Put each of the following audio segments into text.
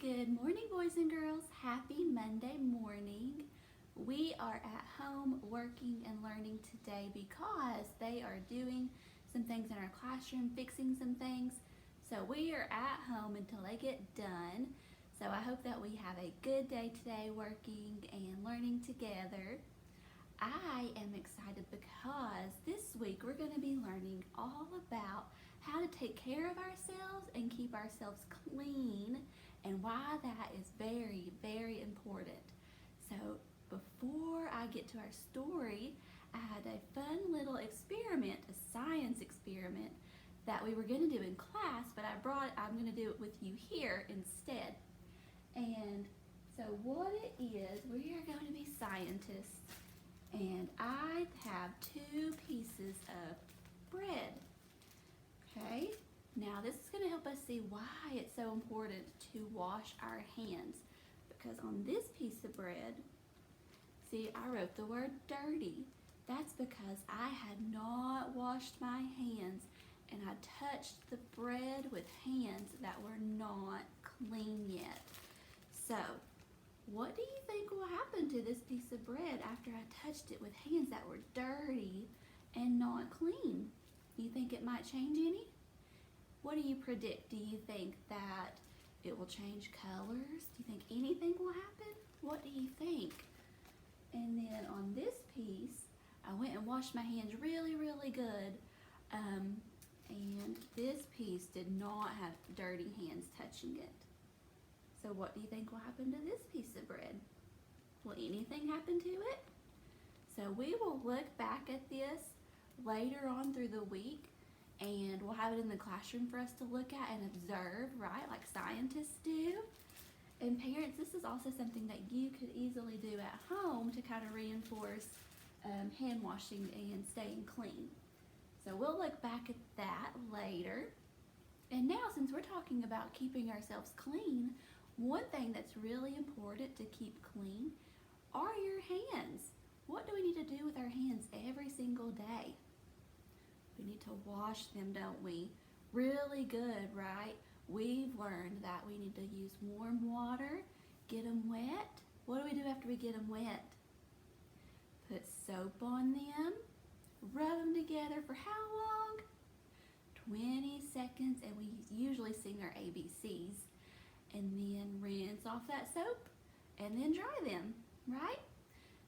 Good morning, boys and girls. Happy Monday morning. We are at home working and learning today because they are doing some things in our classroom, fixing some things. So we are at home until they get done. So I hope that we have a good day today working and learning together. I am excited because this week we're going to be learning all about how to take care of ourselves and keep ourselves clean and why that is very, very important. So before I get to our story, I had a fun little experiment, a science experiment that we were going to do in class, but I'm going to do it with you here instead. And so what it is, we are going to be scientists, and I have 2 pieces of bread. Okay, now this is going to help us see why it's so important to wash our hands, because on this piece of bread, see, I wrote the word dirty. That's because I had not washed my hands and I touched the bread with hands that were not clean yet. So what do you think will happen to this piece of bread after I touched it with hands that were dirty and not clean? Do you think it might change any? What do you predict? Do you think that it will change colors? Do you think anything will happen? What do you think? And then on this piece, I went and washed my hands really, really good. And this piece did not have dirty hands touching it. So what do you think will happen to this piece of bread? Will anything happen to it? So we will look back at this later on through the week, and we'll have it in the classroom for us to look at and observe, right, like scientists do. And parents, this is also something that you could easily do at home to kind of reinforce hand washing and staying clean. So we'll look back at that later. And now, since we're talking about keeping ourselves clean, one thing that's really important to keep clean are your hands. What do we need to do with our hands every single day? We need to wash them, don't we? Really good, right? We've learned that we need to use warm water, get them wet. What do we do after we get them wet? Put soap on them, rub them together for how long? 20 seconds, and we usually sing our ABCs. And then rinse off that soap and then dry them, right?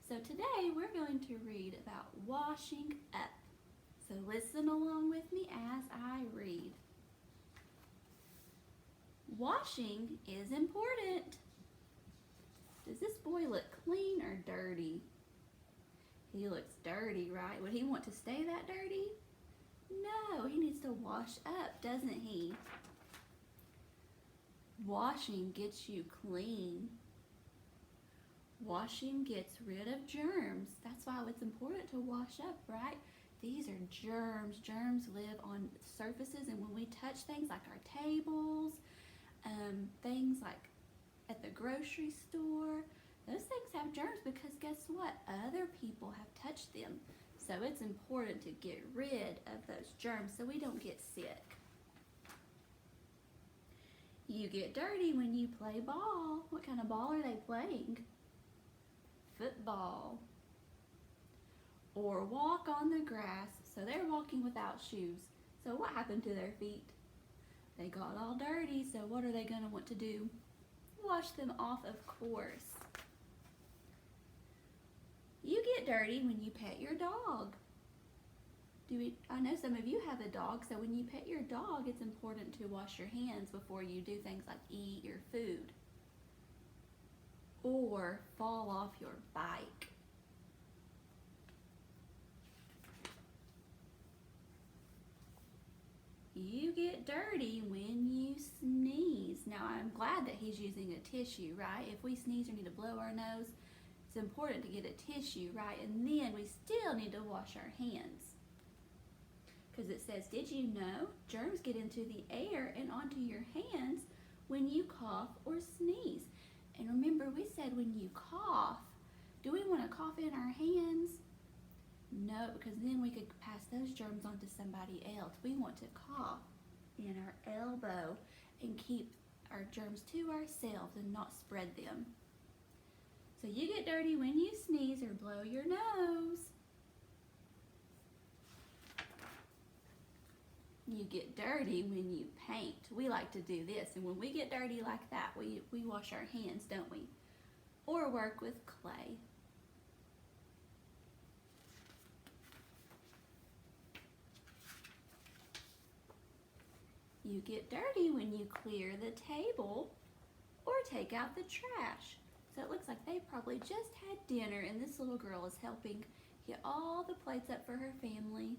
So today we're going to read about washing up. So listen along with me as I read. Washing is important. Does this boy look clean or dirty? He looks dirty, right? Would he want to stay that dirty? No, he needs to wash up, doesn't he? Washing gets you clean. Washing gets rid of germs. That's why it's important to wash up, right? These are germs. Germs live on surfaces, and when we touch things like our tables, things like at the grocery store, those things have germs because guess what? Other people have touched them. So it's important to get rid of those germs so we don't get sick. You get dirty when you play ball. What kind of ball are they playing? Football. Or walk on the grass. So they're walking without shoes. So what happened to their feet? They got all dirty, so what are they going to want to do? Wash them off, of course. You get dirty when you pet your dog. I know some of you have a dog, so when you pet your dog, it's important to wash your hands before you do things like eat your food or fall off your bike. You get dirty when you sneeze. Now, I'm glad that he's using a tissue, right? If we sneeze or need to blow our nose, it's important to get a tissue, right? And then we still need to wash our hands. Because it says, did you know germs get into the air and onto your hands when you cough or sneeze? And remember, we said when you cough, do we want to cough in our hands? No, because then we could pass those germs on to somebody else. We want to cough in our elbow and keep our germs to ourselves and not spread them. So you get dirty when you sneeze or blow your nose. You get dirty when you paint. We like to do this, and when we get dirty like that, we wash our hands, don't we? Or work with clay. You get dirty when you clear the table or take out the trash. So it looks like they probably just had dinner, and this little girl is helping get all the plates up for her family,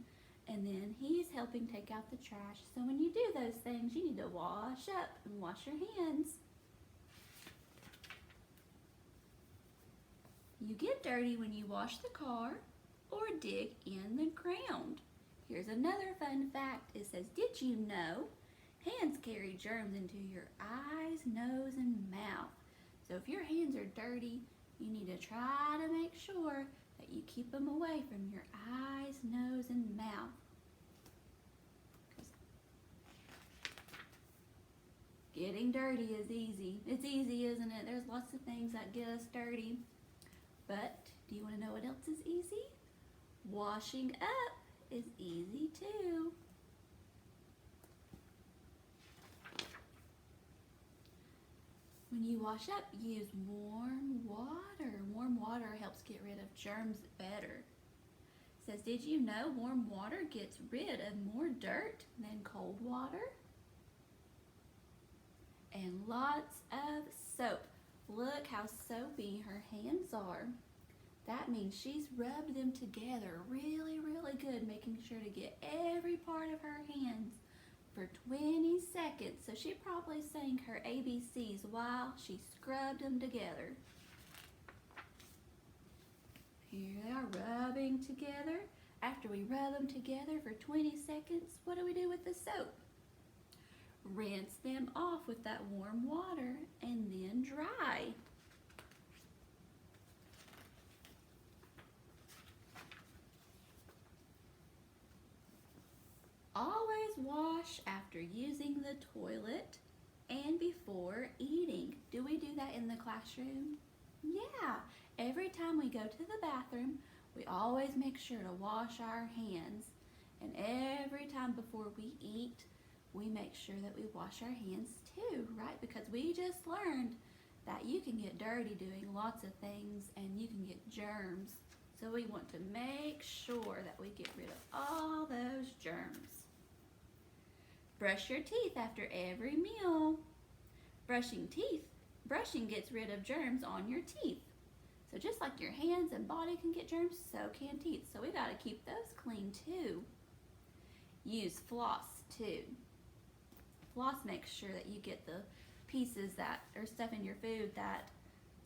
and then he's helping take out the trash. So when you do those things, you need to wash up and wash your hands. You get dirty when you wash the car or dig in the ground. Here's another fun fact. It says, did you know hands carry germs into your eyes, nose, and mouth? So if your hands are dirty, you need to try to make sure that you keep them away from your eyes, nose, and mouth. Getting dirty is easy. It's easy, isn't it? There's lots of things that get us dirty. But do you want to know what else is easy? Washing up is easy too. When you wash up, use warm water. Warm water helps get rid of germs better. It says, did you know warm water gets rid of more dirt than cold water? And lots of soap. Look how soapy her hands are. That means she's rubbed them together really, really good, making sure to get every part of her hands for 20 seconds. So she probably sang her ABCs while she scrubbed them together. Here they are rubbing together. After we rub them together for 20 seconds, what do we do with the soap? Rinse them off with that warm water and then dry. Always wash after using the toilet and before eating. Do we do that in the classroom? Yeah. Every time we go to the bathroom, we always make sure to wash our hands. And every time before we eat, we make sure that we wash our hands too, right? Because we just learned that you can get dirty doing lots of things and you can get germs. So we want to make sure that we get rid of all those germs. Brush your teeth after every meal. Brushing gets rid of germs on your teeth. So just like your hands and body can get germs, so can teeth. So we gotta keep those clean too. Use floss too. Floss makes sure that you get the pieces that or stuff in your food that,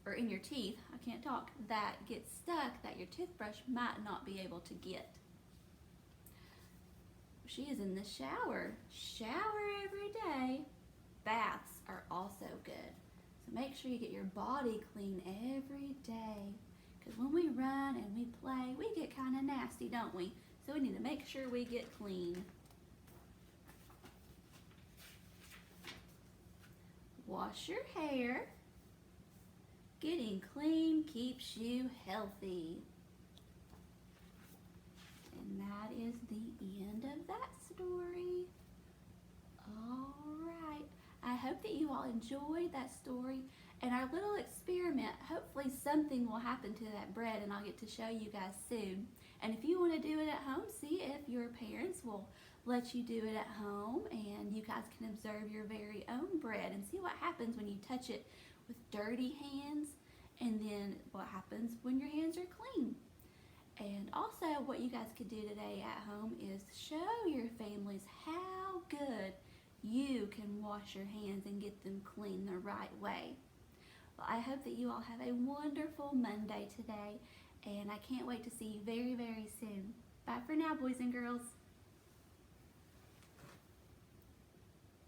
or in your teeth, I can't talk, that get stuck that your toothbrush might not be able to get. She is in the shower. Shower every day. Baths are also good. So make sure you get your body clean every day. Because when we run and we play, we get kind of nasty, don't we? So we need to make sure we get clean. Wash your hair. Getting clean keeps you healthy. And that is the end of that story. All right. I hope that you all enjoyed that story and our little experiment. Hopefully something will happen to that bread and I'll get to show you guys soon. And if you want to do it at home, see if your parents will let you do it at home and you guys can observe your very own bread and see what happens when you touch it with dirty hands and then what happens when your hands are clean. And also what you guys could do today at home is show your families how good you can wash your hands and get them clean the right way. Well, I hope that you all have a wonderful Monday today, and I can't wait to see you very, very soon. Bye for now, boys and girls.